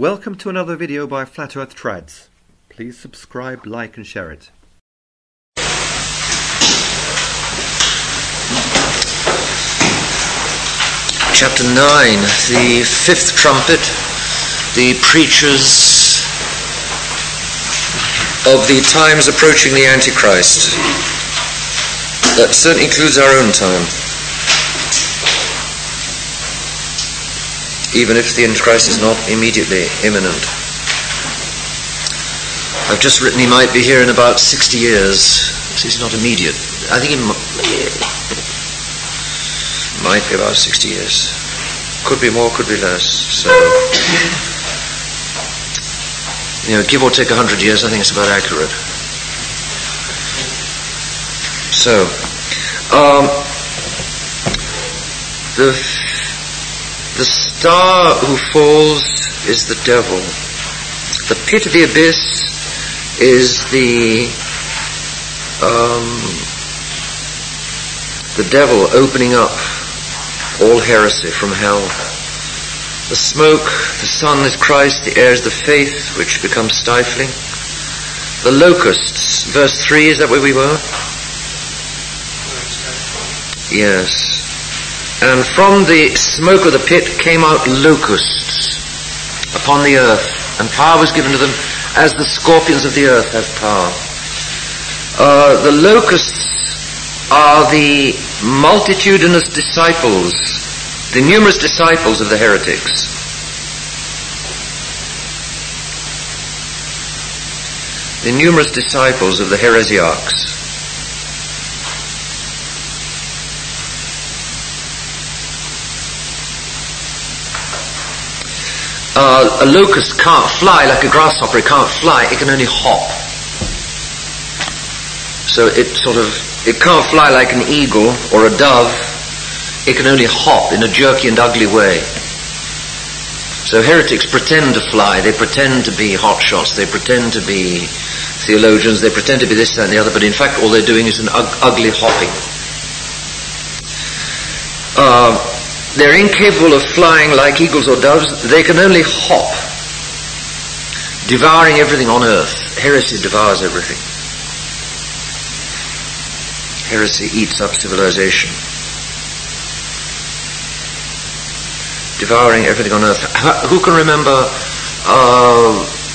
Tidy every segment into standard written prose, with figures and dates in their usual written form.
Welcome to another video by Flat Earth Trads. Please subscribe, like and share it. Chapter 9, the fifth trumpet, the preachers of the times approaching the Antichrist. That certainly includes our own time. Even if the Antichrist is not immediately imminent. I've just written he might be here in about 60 years. So he's not immediate. I think he might be about 60 years. Could be more, could be less. So, give or take 100 years, I think it's about accurate. So, the star who falls is the devil. The pit of the abyss is the devil opening up all heresy from hell. The smoke, the sun is Christ, the air is the faith, which becomes stifling. The locusts, verse 3, is that where we were? Yes. And from the smoke of the pit came out locusts upon the earth, and power was given to them as the scorpions of the earth have power. The locusts are the multitudinous disciples, the numerous disciples of the heretics. The numerous disciples of the heresiarchs. A locust can't fly like a grasshopper, it can't fly, it can only hop. So it can't fly like an eagle or a dove, it can only hop in a jerky and ugly way. So heretics pretend to fly, they pretend to be hotshots, they pretend to be theologians, they pretend to be this, that and the other, but in fact all they're doing is an ugly hopping. They're incapable of flying like eagles or doves. They can only hop, devouring everything on earth. Heresy devours everything. Heresy eats up civilization. Devouring everything on earth. Who can remember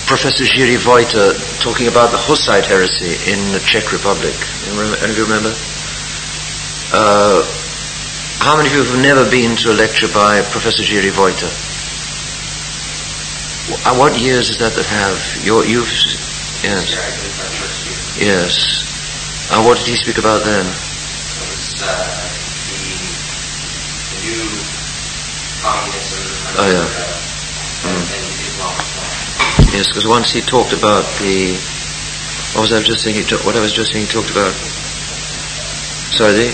Professor Jiří Vojta talking about the Hussite heresy in the Czech Republic? Any of you remember? How many of you have never been to a lecture by Professor Jiří Vojta? What years is that have? Yes. Yes. And what did he speak about then? It was the new communism. Oh yeah. Yes, because once he talked about what I was just saying he talked about. Sorry,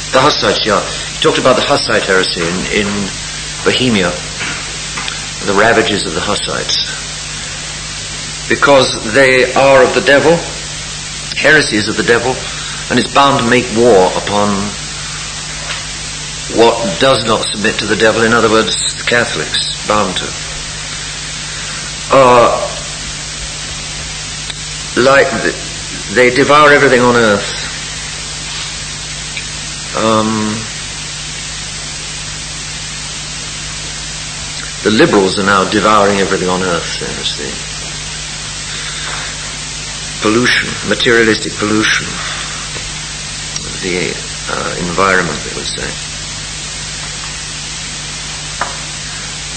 the Hussites, yeah. He talked about the Hussite heresy in Bohemia, the ravages of the Hussites. Because they are of the devil, heresy is of the devil, and it's bound to make war upon what does not submit to the devil, in other words, the Catholics, bound to. They devour everything on earth. The liberals are now devouring everything on earth. There's the pollution, materialistic pollution of the environment, they would say.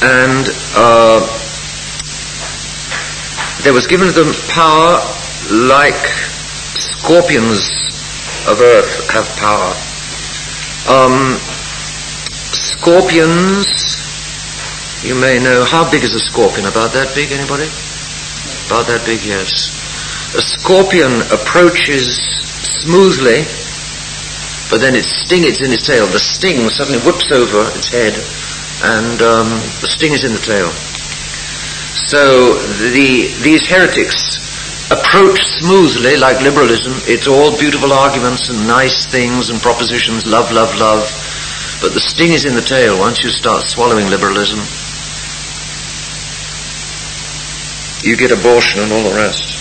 And there was given to them power like scorpions of earth have power. Scorpions, you may know, how big is a scorpion? About that big, anybody? About that big, yes. A scorpion approaches smoothly, but then its sting is in its tail. The sting suddenly whips over its head, and the sting is in the tail. So these heretics approach smoothly like liberalism. It's all beautiful arguments and nice things and propositions, love, love, love. But the sting is in the tail once you start swallowing liberalism. you get abortion and all the rest.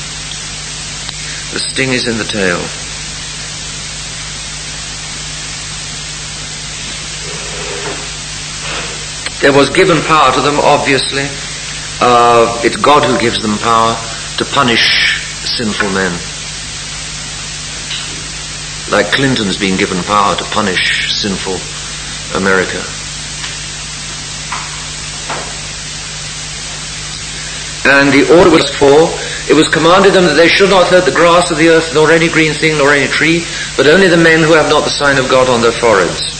The sting is in the tail. There was given power to them, obviously. It's God who gives them power to punish sinful men. Like Clinton's been given power to punish sinful America. And the order was it was commanded them that they should not hurt the grass of the earth, nor any green thing, nor any tree, but only the men who have not the sign of God on their foreheads.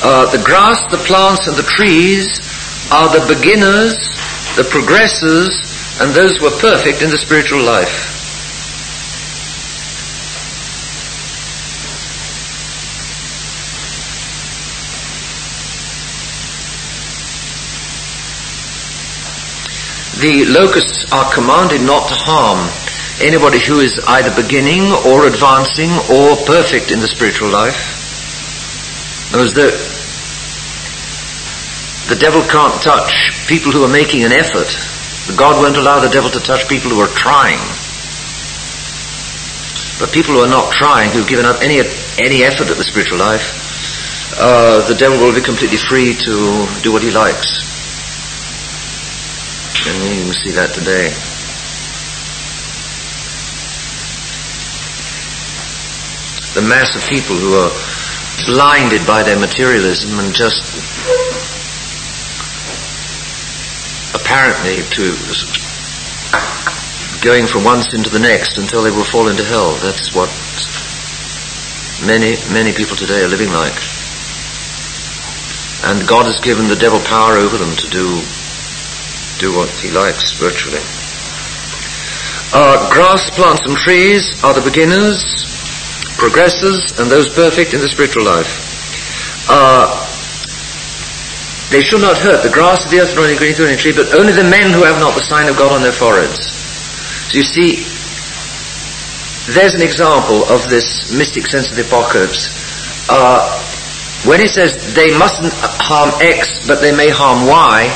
The grass, the plants, and the trees are the beginners, the progressors, and those who are perfect in the spiritual life. The locusts are commanded not to harm anybody who is either beginning or advancing or perfect in the spiritual life. Because the devil can't touch people who are making an effort. God won't allow the devil to touch people who are trying. But people who are not trying, who've given up any effort at the spiritual life, the devil will be completely free to do what he likes. And you can see that today. The mass of people who are blinded by their materialism and just apparently to going from one sin to the next until they will fall into hell. That's what many people today are living like. And God has given the devil power over them to do what he likes, virtually. Grass, plants, and trees are the beginners, progressors, and those perfect in the spiritual life. They should not hurt the grass of the earth, nor any green thing, nor any tree, but only the men who have not the sign of God on their foreheads. So you see, there's an example of this mystic sense of the apocalypse. When he says they mustn't harm X, but they may harm Y,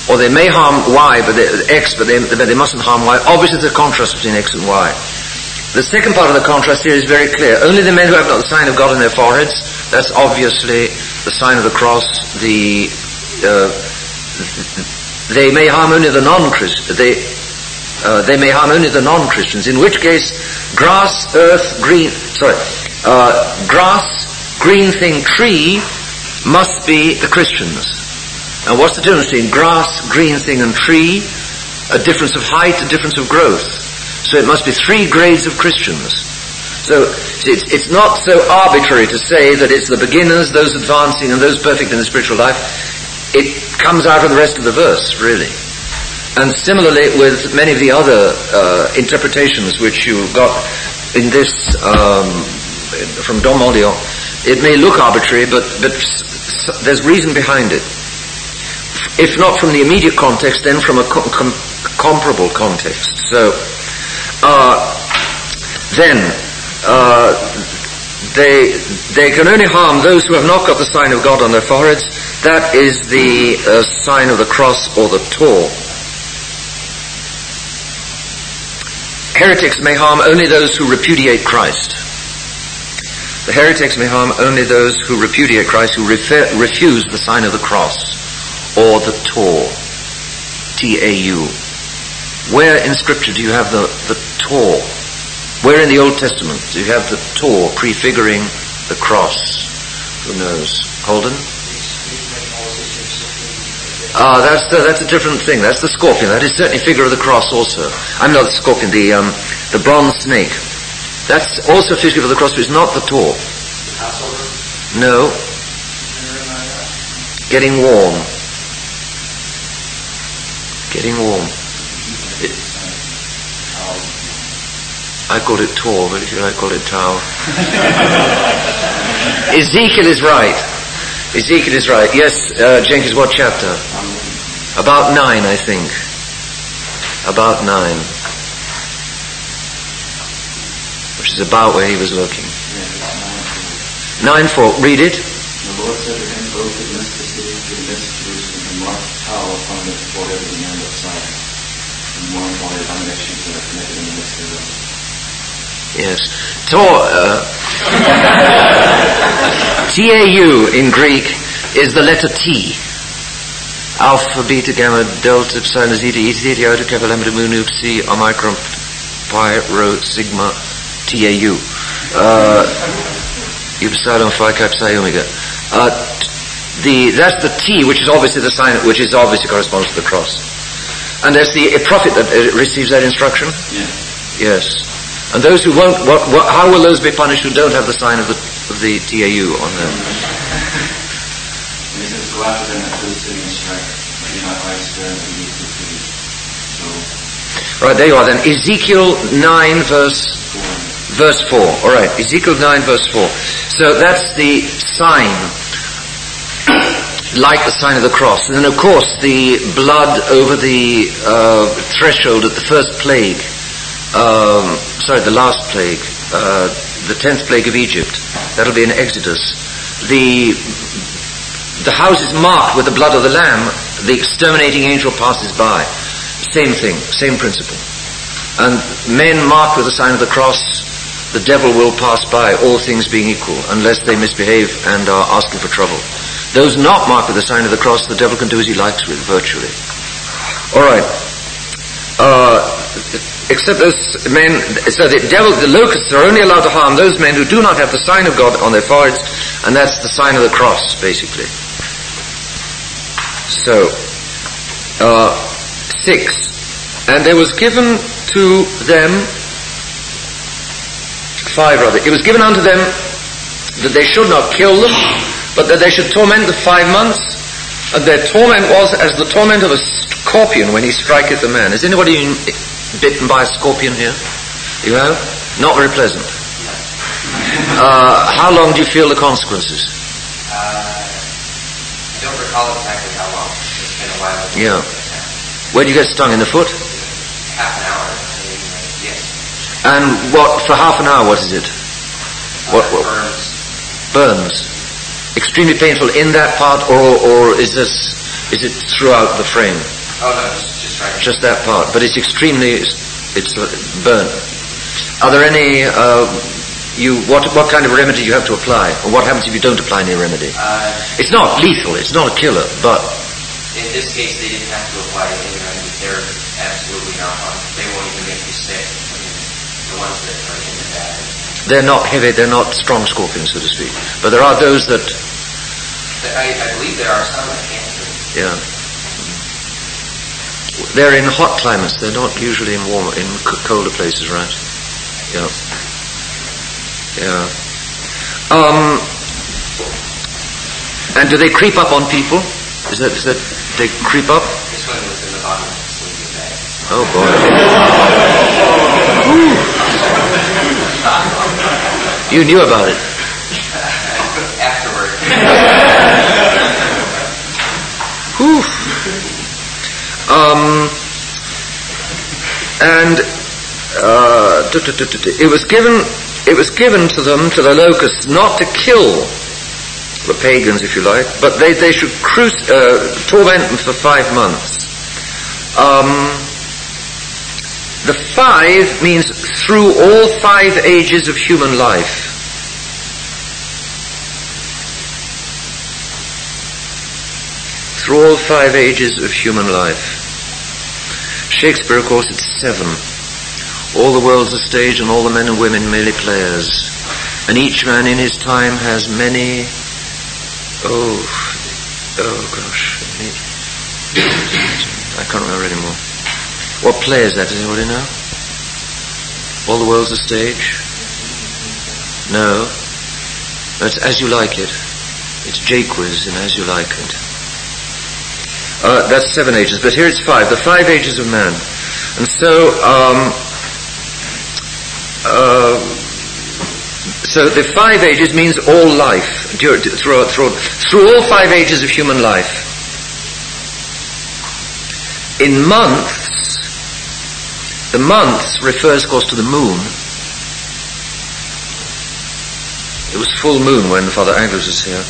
or they may harm Y, but X, but they mustn't harm Y. Obviously, there's a contrast between X and Y. The second part of the contrast here is very clear. Only the men who have not the sign of God on their foreheads. That's obviously the sign of the cross. They may harm only the non-Christians. They may harm only the non-Christians. In which case, grass, green thing, tree must be the Christians. Now, what's the difference between grass, green thing, and tree? A difference of height, a difference of growth. So it must be 3 grades of Christians. So it's not so arbitrary to say that it's the beginners, those advancing, and those perfect in the spiritual life. It comes out of the rest of the verse, really. And similarly with many of the other interpretations which you got in this from Dom Olio, it may look arbitrary, but there's reason behind it. If not from the immediate context, then from a comparable context. So, they can only harm those who have not got the sign of God on their foreheads. That is the sign of the cross or the Tor. Heretics may harm only those who repudiate Christ. The heretics may harm only those who repudiate Christ, who refuse the sign of the cross. Or the Tor, T-A-U. Where in Scripture do you have the Tor? Where in the Old Testament do you have the Tor prefiguring the cross? Who knows? Holden? That's a different thing. That's the scorpion. That is certainly a figure of the cross also. I'm not the scorpion, the bronze snake. That's also a figure of the cross, but it's not the Tor. No. Getting warm. Getting warm. I called it Tor, but if you like, call it Tau. Ezekiel is right. Ezekiel is right. Yes, Jenkins, what chapter? About 9, I think. About 9. Which is about where he was looking. 9:4. Read it. The Lord said to him, go to the midst of the city, to the midst of Jerusalem, and mark Tau upon the forehead of the man that saw it. Yes. Tau in Greek is the letter T. Alpha, beta, gamma, delta, epsilon, zeta, eta, theta, iota, kappa, lambda, mu, nu, psi, omicron, pi, rho, sigma, Tau. Epsilon, phi, cap, psi, omega. That's the T, which is obviously the sign, which is obviously corresponds to the cross. And there's a prophet that receives that instruction. Yeah. Yes. And those who won't, how will those be punished who don't have the sign of the Tau on them? Go after them at those city and strike, but you're not right there and you so. Right, there you are then. Ezekiel 9 verse 4. Alright, Ezekiel 9 verse 4. So that's the sign, like the sign of the cross. And then of course the blood over the threshold at the first plague, the last plague, the 10th plague of Egypt. That'll be in Exodus. The house is marked with the blood of the lamb. The exterminating angel passes by. Same thing, same principle. And men marked with the sign of the cross, the devil will pass by, all things being equal, unless they misbehave and are asking for trouble. Those not marked with the sign of the cross, the devil can do as he likes with, virtually. Alright. Except those men, so the locusts are only allowed to harm those men who do not have the sign of God on their foreheads, and that's the sign of the cross, basically. So, 6. And there was given to them, 5 rather, it was given unto them that they should not kill them, but that they should torment them 5 months, and their torment was as the torment of a scorpion when he striketh a man. Has anybody bitten by a scorpion here? You have? Not very pleasant. How long do you feel the consequences? I don't recall exactly how long. It's been a while. Yeah. Where do you get stung? In the foot? Half an hour. Yes. And what, for half an hour, what is it? What? Burns. Burns. Extremely painful in that part, or is it throughout the frame? Oh no, just right. Just that part. But it's extremely, it's burn. Are there any, what kind of remedy you have to apply? Or what happens if you don't apply any remedy? It's not lethal, it's not a killer, but... In this case, they didn't have to apply any remedy. They're absolutely not harmed. They won't even make you sick. The ones that are into that. They're not heavy, they're not strong scorpions, so to speak. But there are those that... I believe there are some that can't. Yeah. They're in hot climates, they're not usually in warmer, in colder places, right? Yeah. Yeah. And do they creep up on people? Is that they creep up? This one was in the bottom of the sleeping bag. Oh boy. You knew about it. Afterward. Whew. And it was given to them, to the locusts, not to kill the pagans, if you like, but they should torment them for 5 months. The 5 means through all 5 ages of human life. Through all 5 ages of human life. Shakespeare, of course, it's 7. All the world's a stage and all the men and women merely players. And each man in his time has many... Oh gosh. I can't remember anymore. What play is that? Does anybody know? All the world's a stage? No. It's As You Like It. It's Jaques in As You Like It. That's 7 ages, but here it's 5. The 5 ages of man. And so, so the 5 ages means all life, through all 5 ages of human life. In months, the months refers, of course, to the moon. It was full moon when Father Angus was here.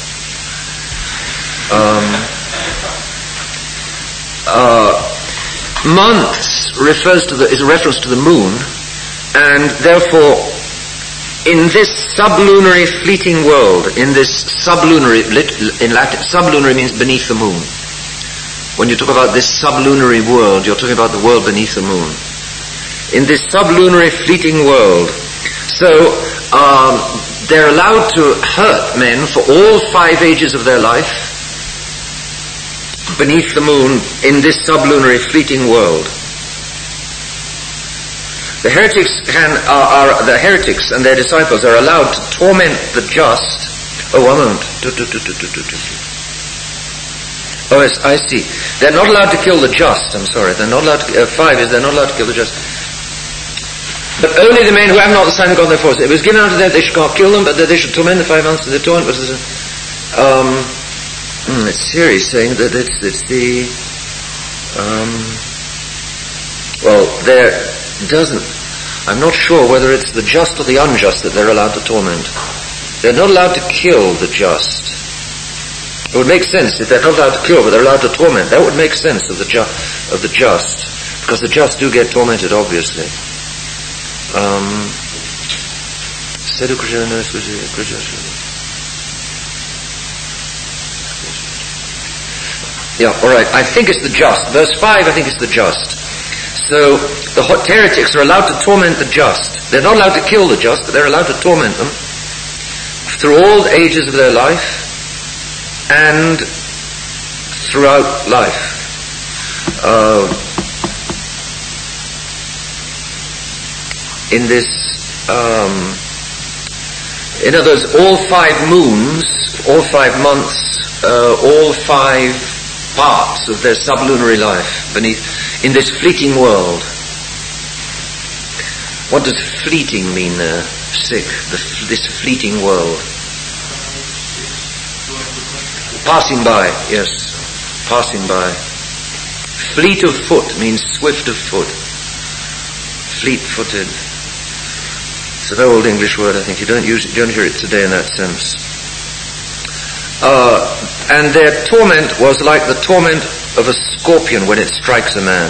months is a reference to the moon, and therefore in this sublunary fleeting world, in Latin, sublunary means beneath the moon. When you talk about this sublunary world, you're talking about the world beneath the moon. In this sublunary fleeting world, so they're allowed to hurt men for all 5 ages of their life beneath the moon in this sublunary fleeting world. The heretics and their disciples are allowed to torment the just. Oh, one moment. Oh, yes, I see. They're not allowed to kill the just. I'm sorry. They're not allowed to. 5 is they're not allowed to kill the just. But only the men who have not the sign of God in their foreheads. It was given unto them, they should not kill them, but that they should torment the 5 months. And the torment was, it's here he's saying that it's the, well, there doesn't, I'm not sure whether it's the just or the unjust that they're allowed to torment. They're not allowed to kill the just. It would make sense if they're not allowed to kill, but they're allowed to torment. That would make sense of the just, because the just do get tormented, obviously. Yeah, all right. I think it's the just. Verse 5, I think it's the just. So the heretics are allowed to torment the just. They're not allowed to kill the just, but they're allowed to torment them through all the ages of their life and throughout life. In this, in other words, all 5 moons, all 5 months, all 5 parts of their sublunary life beneath, in this fleeting world. What does fleeting mean there? This fleeting world. Passing by, yes. Passing by. Fleet of foot means swift of foot. Fleet-footed. It's an old English word, I think. You don't hear it today in that sense. And their torment was like the torment of a scorpion when it strikes a man.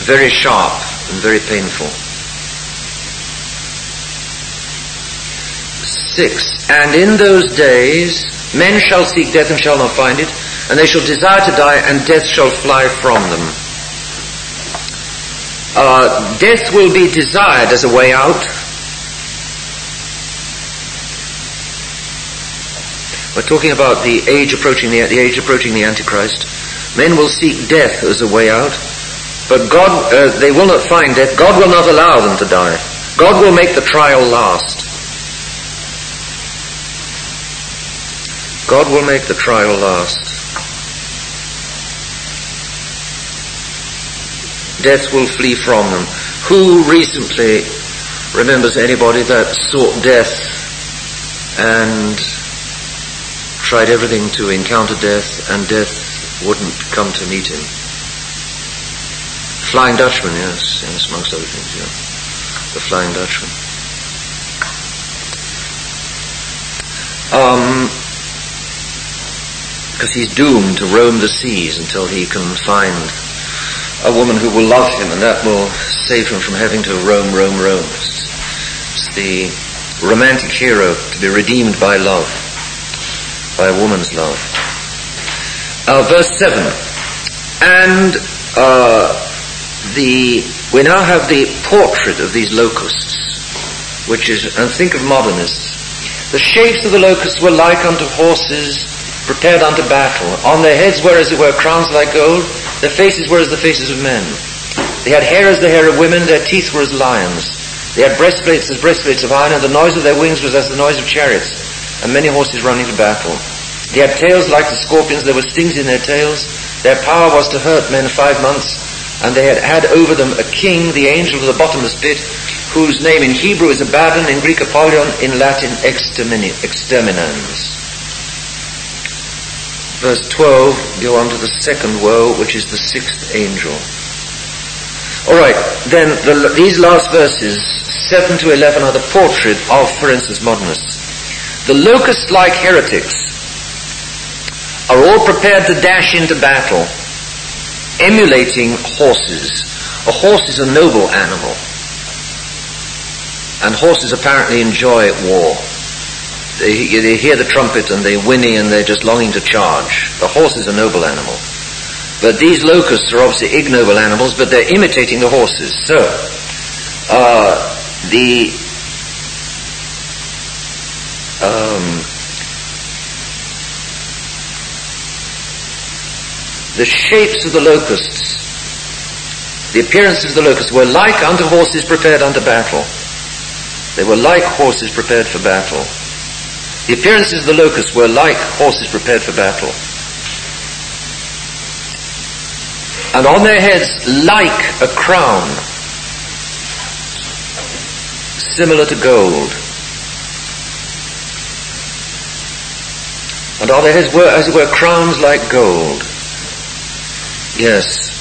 Very sharp and very painful. 6. And in those days men shall seek death and shall not find it, and they shall desire to die, and death shall fly from them. Death will be desired as a way out. We're talking about the age approaching the age approaching the Antichrist. Men will seek death as a way out, but God, they will not find death. God will not allow them to die. God will make the trial last. God will make the trial last. Death will flee from them. Who recently remembers anybody that sought death and tried everything to encounter death, and death wouldn't come to meet him? Flying Dutchman, yes, amongst other things, yeah. The Flying Dutchman. Because he's doomed to roam the seas until he can find a woman who will love him, and that will save him from having to roam. It's the romantic hero to be redeemed by love, by a woman's love. Verse 7. And we now have the portrait of these locusts, which is, and think of modernists. The shapes of the locusts were like unto horses prepared unto battle. On their heads were, as it were, crowns like gold. Their faces were as the faces of men. They had hair as the hair of women. Their teeth were as lions. They had breastplates as breastplates of iron, and the noise of their wings was as the noise of chariots, and many horses running to battle. They had tails like the scorpions. There were stings in their tails. Their power was to hurt men 5 months. And they had over them a king, the angel of the bottomless pit, whose name in Hebrew is Abaddon, in Greek Apollyon, in Latin Exterminans. Verse 12, go on to the second woe, which is the 6th angel. Alright, then these last verses, 7 to 11, are the portrait of, for instance, modernists. The locust-like heretics are all prepared to dash into battle. emulating horses. A horse is a noble animal, and horses apparently enjoy war. They hear the trumpet and they whinny and they're just longing to charge. The horse is a noble animal. But these locusts are obviously ignoble animals, but they're imitating the horses. So, the shapes of the locusts, the appearances of the locusts were like unto horses prepared unto battle. They were like horses prepared for battle. The appearances of the locusts were like horses prepared for battle. And on their heads like a crown, similar to gold. And on their heads were, as it were, crowns like gold. Yes.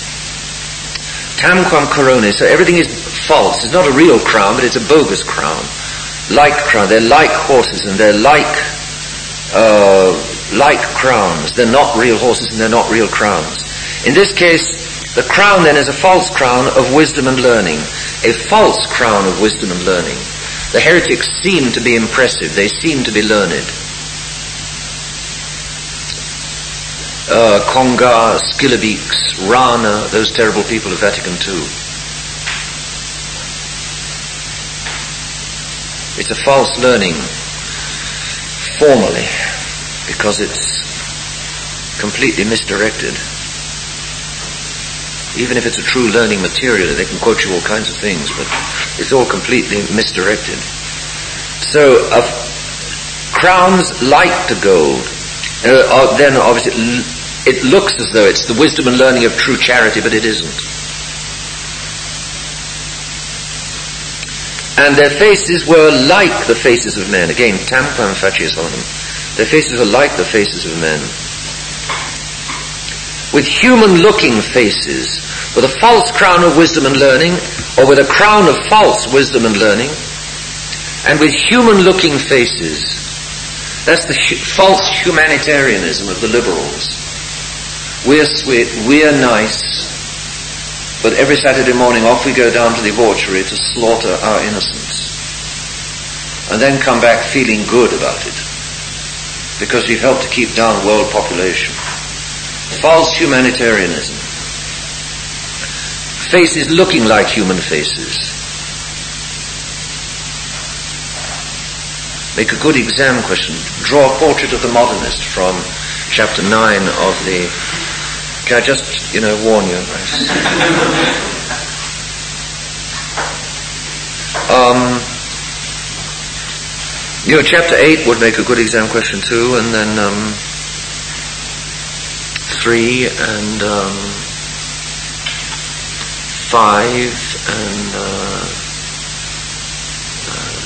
Tamquam corone. So everything is false. It's not a real crown, but it's a bogus crown. Like crown. They're like horses, and they're like crowns. They're not real horses, and they're not real crowns. In this case, the crown then is a false crown of wisdom and learning. A false crown of wisdom and learning. The heretics seem to be impressive. They seem to be learned. Congar, Skillabeaks, Rana, those terrible people of Vatican II. It's a false learning, formally, because it's completely misdirected. Even if it's a true learning material, they can quote you all kinds of things, but it's all completely misdirected. So, crowns like to gold. Then obviously it looks as though it's the wisdom and learning of true charity, but it isn't. And their faces were like the faces of men. Again, tamquam facies honum. Their faces were like the faces of men. With human-looking faces, with a false crown of wisdom and learning, or with a crown of false wisdom and learning, and with human-looking faces. That's the false humanitarianism of the liberals. We're sweet, we're nice, but every Saturday morning off we go down to the orchard to slaughter our innocents. And then come back feeling good about it, because we've helped to keep down world population. False humanitarianism. Faces looking like human faces. Make a good exam question. Draw a portrait of the modernist from chapter 9 of the... Can I just, warn you? Chapter 8 would make a good exam question too, and then 3 and 5 and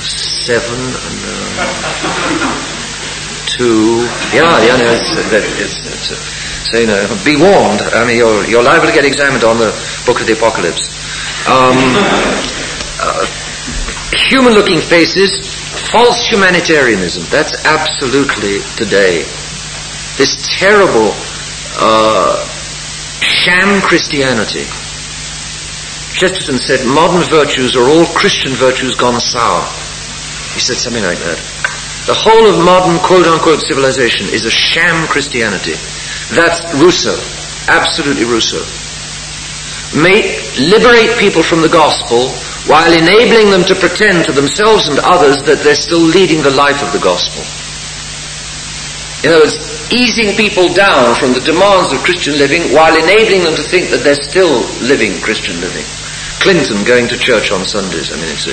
7 and 2. So be warned. I mean, you're liable to get examined on the Book of the Apocalypse. Human-looking faces, false humanitarianism. That's absolutely today. This terrible sham Christianity. Chesterton said, modern virtues are all Christian virtues gone sour. He said something like that. The whole of modern quote-unquote civilization is a sham Christianity. That's Rousseau. Absolutely Rousseau. Liberate people from the gospel while enabling them to pretend to themselves and others that they're still leading the life of the gospel. In other words, easing people down from the demands of Christian living while enabling them to think that they're still living Christian living. Clinton going to church on Sundays. I mean, it's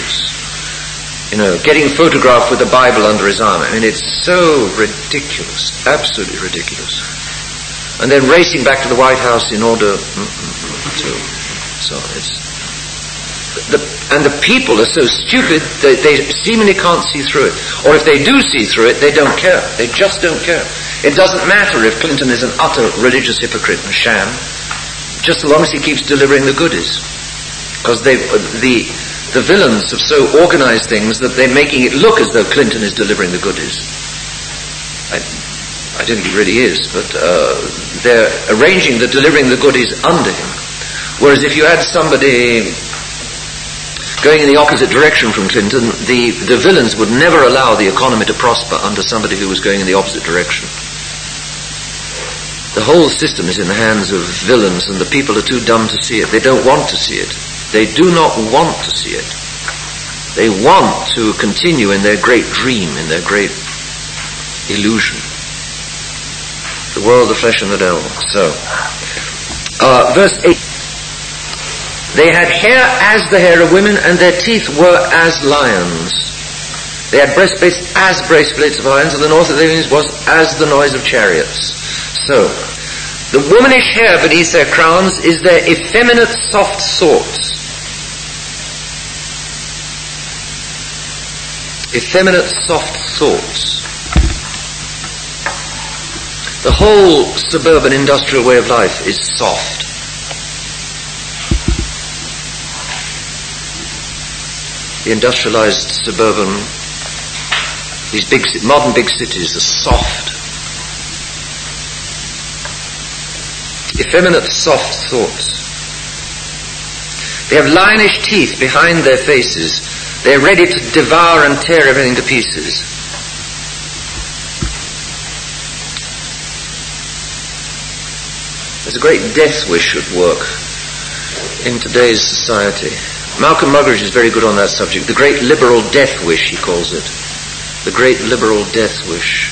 getting photographed with the Bible under his arm. I mean, it's so ridiculous. Absolutely ridiculous. And then racing back to the White House in order and the people are so stupid that they seemingly can't see through it. Or if they do see through it, they don't care. They just don't care. It doesn't matter if Clinton is an utter religious hypocrite and sham, just as long as he keeps delivering the goodies. Because the villains have so organized things that they're making it look as though Clinton is delivering the goodies. I don't think he really is, but they're arranging the delivering the goodies under him. Whereas if you had somebody going in the opposite direction from Clinton, the villains would never allow the economy to prosper under somebody who was going in the opposite direction. The whole system is in the hands of villains, and the people are too dumb to see it. They don't want to see it. They do not want to see it. They want to continue in their great dream, in their great illusion. The world, the flesh, and the devil. So, verse 8. They had hair as the hair of women, and their teeth were as lions. They had breastplates as breastplates of lions, and the noise of their wings was as the noise of chariots. So, the womanish hair beneath their crowns is their effeminate soft thoughts. Effeminate soft thoughts. The whole suburban industrial way of life is soft. The industrialized suburban, these modern big cities are soft. Effeminate soft thoughts. They have lionish teeth behind their faces. They're ready to devour and tear everything to pieces. There's a great death wish at work in today's society. Malcolm Muggeridge is very good on that subject. The great liberal death wish, he calls it. The great liberal death wish.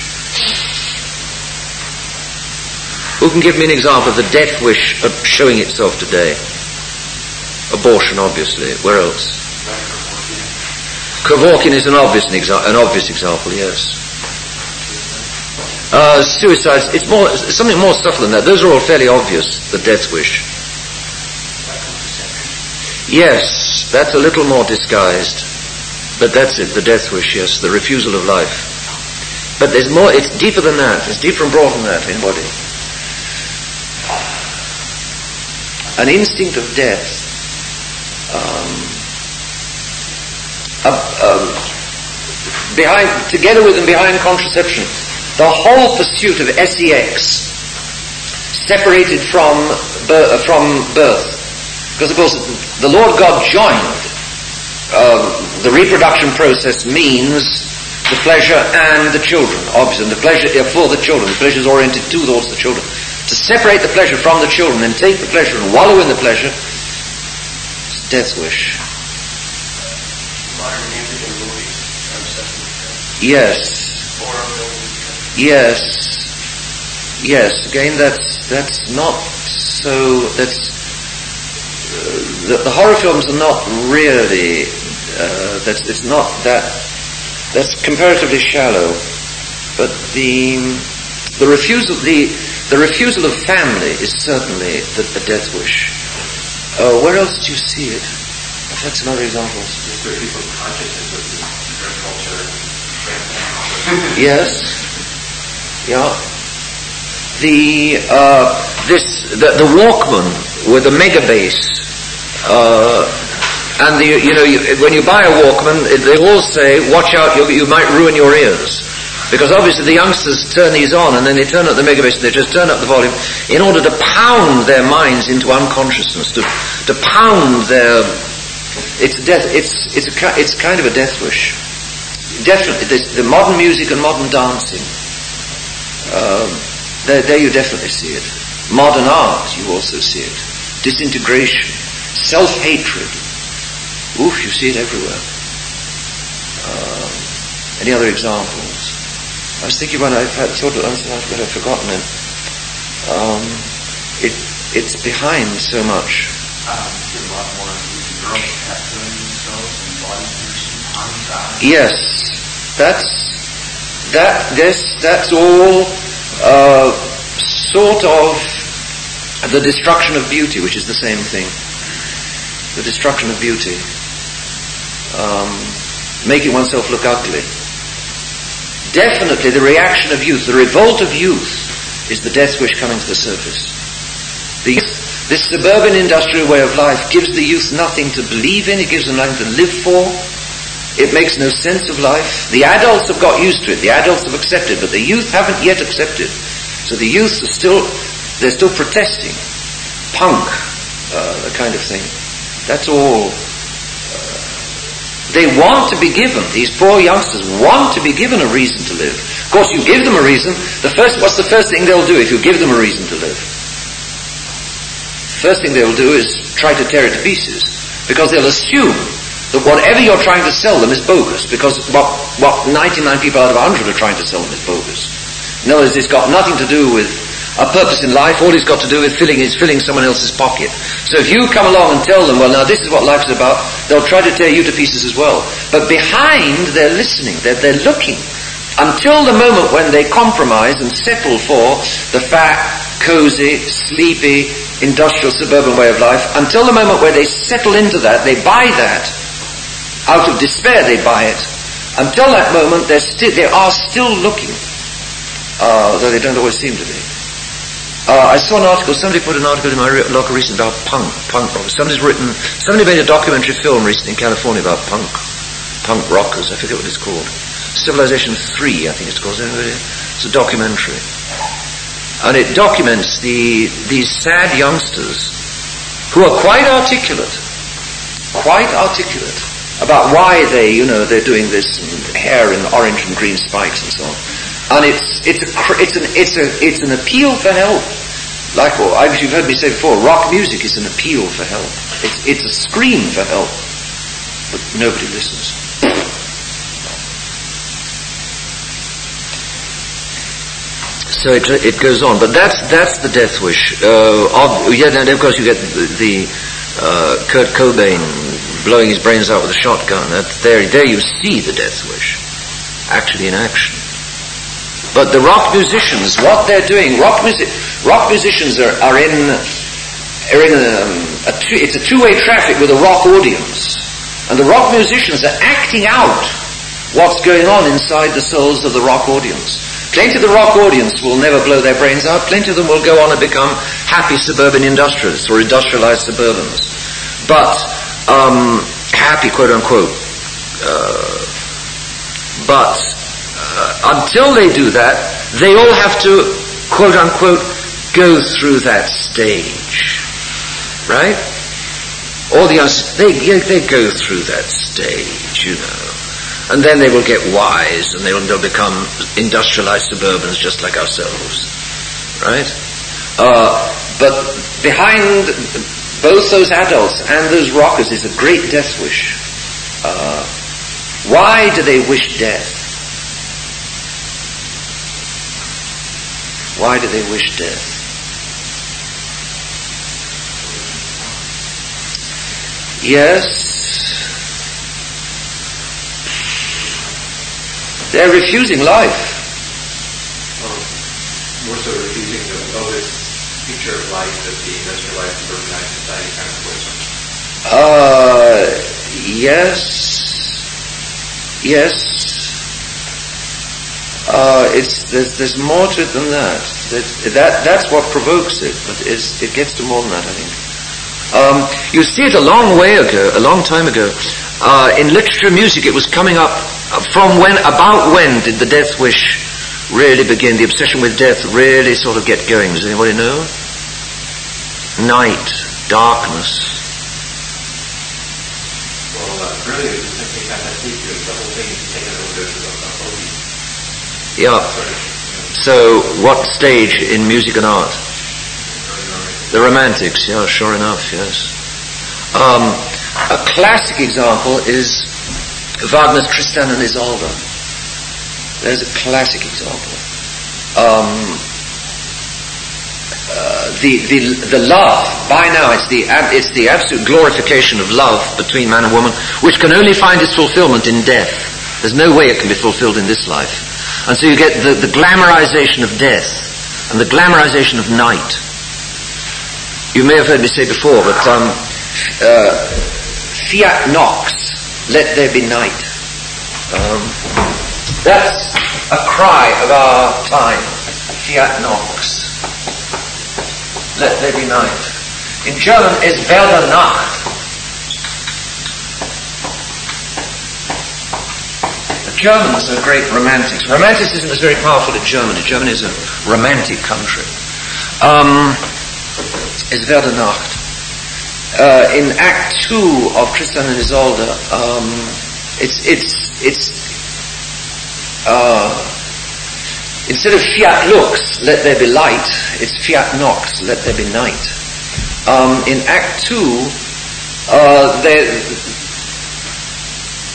Who can give me an example of the death wish showing itself today? Abortion, obviously. Where else? Kevorkian is an obvious example, yes. Suicides, it's something more subtle than that. Those are all fairly obvious, the death wish. Yes, that's a little more disguised. But that's it, the death wish, yes, the refusal of life. But there's more, it's deeper than that. It's deeper and broader than that in body. An instinct of death. Together with and behind contraception, the whole pursuit of sex, separated from birth. Because, of course, the Lord God joined. The reproduction process means the pleasure and the children, obviously, and the pleasure for the children. The pleasure is oriented towards the children. To separate the pleasure from the children and take the pleasure and wallow in the pleasure, it's a death wish. Yes. Again, that's not so. The horror films are not really. It's not that. That's comparatively shallow. But the refusal of family is certainly the death wish. Where else do you see it? I've had some other examples. Is there people's consciousness of their culture? Yes. Yeah. The Walkman with the mega bass, and when you buy a Walkman, they all say, "Watch out, you might ruin your ears," because obviously the youngsters turn these on, and then they turn up the mega bass, and they just turn up the volume in order to pound their minds into unconsciousness, to pound their. It's death. It's kind of a death wish. Definitely, the modern music and modern dancing. There you definitely see it. Modern art, you also see it. Disintegration, self-hatred. Oof, you see it everywhere. Any other examples? I was thinking when I've forgotten it. It's behind so much. Yes, that's all sort of the destruction of beauty, which is the same thing. The destruction of beauty. Making oneself look ugly. Definitely the reaction of youth, the revolt of youth, is the death wish coming to the surface. This suburban industrial way of life gives the youth nothing to believe in, it gives them nothing to live for. It makes no sense of life. The adults have got used to it, the adults have accepted, but the youth haven't yet accepted. So the youth are still They're still protesting. Punk, the kind of thing. That's all. They want to be given, these poor youngsters want to be given a reason to live. Of course, you give them a reason, what's the first thing they'll do if you give them a reason to live? The first thing they'll do is try to tear it to pieces, because they'll assume that whatever you're trying to sell them is bogus, because what 99 people out of 100 are trying to sell them is bogus. In other words, it's got nothing to do with a purpose in life. All it's got to do with filling someone else's pocket. So if you come along and tell them, well, now this is what life is about, they'll try to tear you to pieces as well. But behind, they're listening, they're looking, until the moment when they compromise and settle for the fat, cozy, sleepy, industrial suburban way of life, until the moment where they settle into that, they buy that. Out of despair they buy it. Until that moment they are still looking, though they don't always seem to be. I saw an article, somebody put an article in my local recently about punk rock. Somebody made a documentary film recently in California about punk rockers. I forget what it's called. Civilization 3, I think it's called. It's a documentary. And it documents these sad youngsters who are quite articulate about why they're doing this, and hair in orange and green spikes and so on. And it's an appeal for help. Like you've heard me say before, rock music is an appeal for help. It's a scream for help, but nobody listens. So it goes on, but that's the death wish. And of course you get the Kurt Cobain blowing his brains out with a shotgun. There you see the death wish, actually in action. But the rock musicians, what they're doing, rock musicians are in it's a two-way traffic with a rock audience, and the rock musicians are acting out what's going on inside the souls of the rock audience. Plenty of the rock audience will never blow their brains out. Plenty of them will go on and become happy suburban industrialists or industrialized suburbans. But happy, quote unquote. Until they do that, they all have to, quote unquote, go through that stage, right? All the others, they go through that stage, and then they will get wise, and they'll become industrialized suburbans just like ourselves, right? But behind both those adults and those rockers is a great death wish. Why do they wish death? Why do they wish death? Yes, they're refusing life. More so refusing this picture of life that the industrialized urbanized society kind of puts on. Yes. There's more to it than that. That's what provokes it, but it gets to more than that, I think. You see it a long time ago. In literature and music, it was coming up about when did the death wish really begin? The obsession with death really sort of get going. Does anybody know? Night, darkness. Well, really, it was simply fantastic. The whole thing is taken over to the Yeah. So, what stage in music and art? The Romantics, yeah, sure enough, yes. A classic example is Wagner's Tristan and Isolde. There's a classic example. The love, by now it's the absolute glorification of love between man and woman, which can only find its fulfillment in death. There's no way it can be fulfilled in this life. And so you get the glamorization of death and the glamorization of night. You may have heard me say before, but fiat nox, let there be night. That's a cry of our time. Fiat nox, let there be night. In German, es werde Nacht. Germans are great romantics. Romanticism is very powerful in Germany. Germany is a romantic country. Es werde Nacht. In Act 2 of Tristan and Isolde, instead of fiat lux, let there be light, it's fiat nox, let there be night. In Act 2,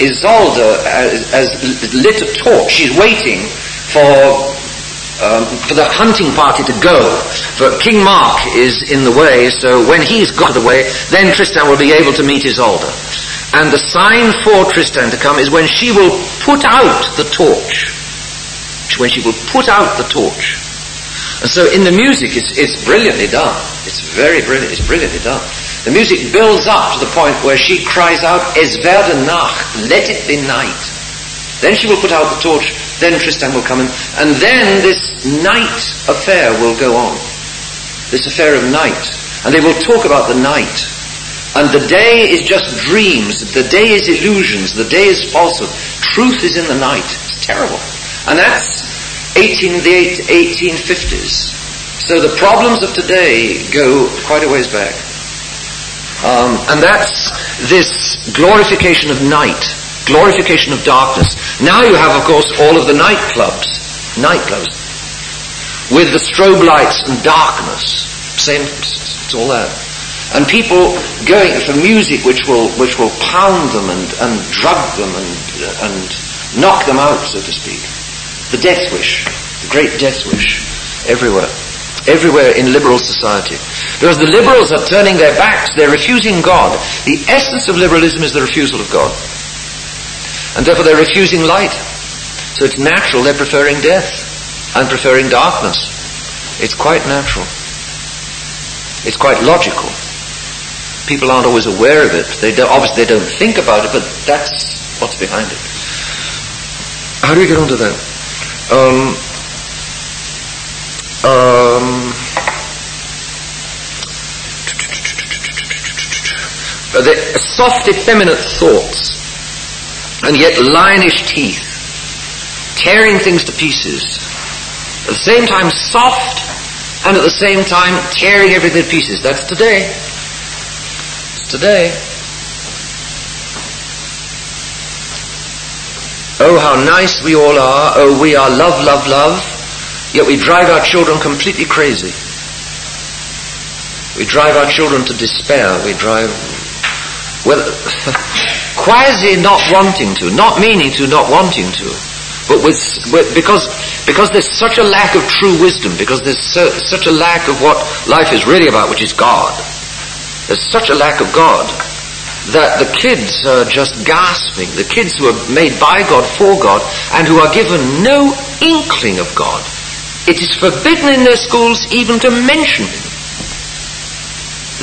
Isolde has lit a torch. She's waiting for the hunting party to go. But King Mark is in the way, so when he's got the way, then Tristan will be able to meet Isolde. And the sign for Tristan to come is when she will put out the torch. When she will put out the torch. And so in the music, it's brilliantly done. It's very brilliant. It's brilliantly done. The music builds up to the point where she cries out, Es werde Nacht, let it be night. Then she will put out the torch, then Tristan will come in, and then this night affair will go on. This affair of night. And they will talk about the night. And the day is just dreams, the day is illusions, the day is falsehood. Truth is in the night. It's terrible. And that's the 1850s. So the problems of today go quite a ways back. And that's this glorification of night, glorification of darkness. Now you have, of course, all of the nightclubs, with the strobe lights and darkness. Same, it's all there. And people going for music which will pound them and drug them and knock them out, so to speak. The death wish, the great death wish, everywhere in liberal society. Because the liberals are turning their backs, they're refusing God. The essence of liberalism is the refusal of God. And therefore they're refusing light. So it's natural they're preferring death and preferring darkness. It's quite natural. It's quite logical. People aren't always aware of it. Obviously they don't think about it, but that's what's behind it. How do we get onto that? The soft, effeminate thoughts, and yet lionish teeth, tearing things to pieces. At the same time soft, and at the same time tearing everything to pieces. That's today. It's today. Oh, how nice we all are. Oh, we are love, love, love. Yet we drive our children completely crazy. We drive our children to despair. We drive, well, quasi not wanting to, not meaning to, not wanting to. But because there's such a lack of true wisdom, because there's such a lack of what life is really about, which is God. There's such a lack of God that the kids are just gasping. The kids who are made by God, for God, and who are given no inkling of God. It is forbidden in their schools even to mention Him.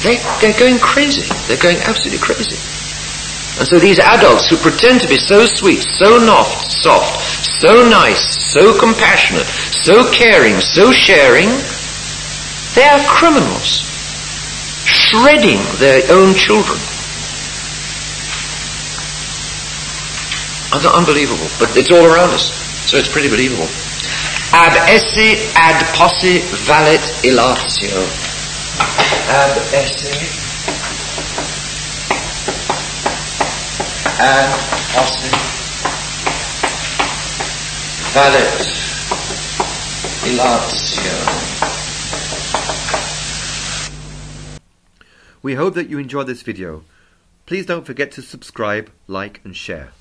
They're going crazy. They're going absolutely crazy. And so these adults who pretend to be so sweet, so soft, so nice, so compassionate, so caring, so sharing, they are criminals, shredding their own children. Unbelievable. But it's all around us, so it's pretty believable. Ab esse ad posse valet illatio. Ab esse ad posse valet illatio. We hope that you enjoyed this video. Please don't forget to subscribe, like and share.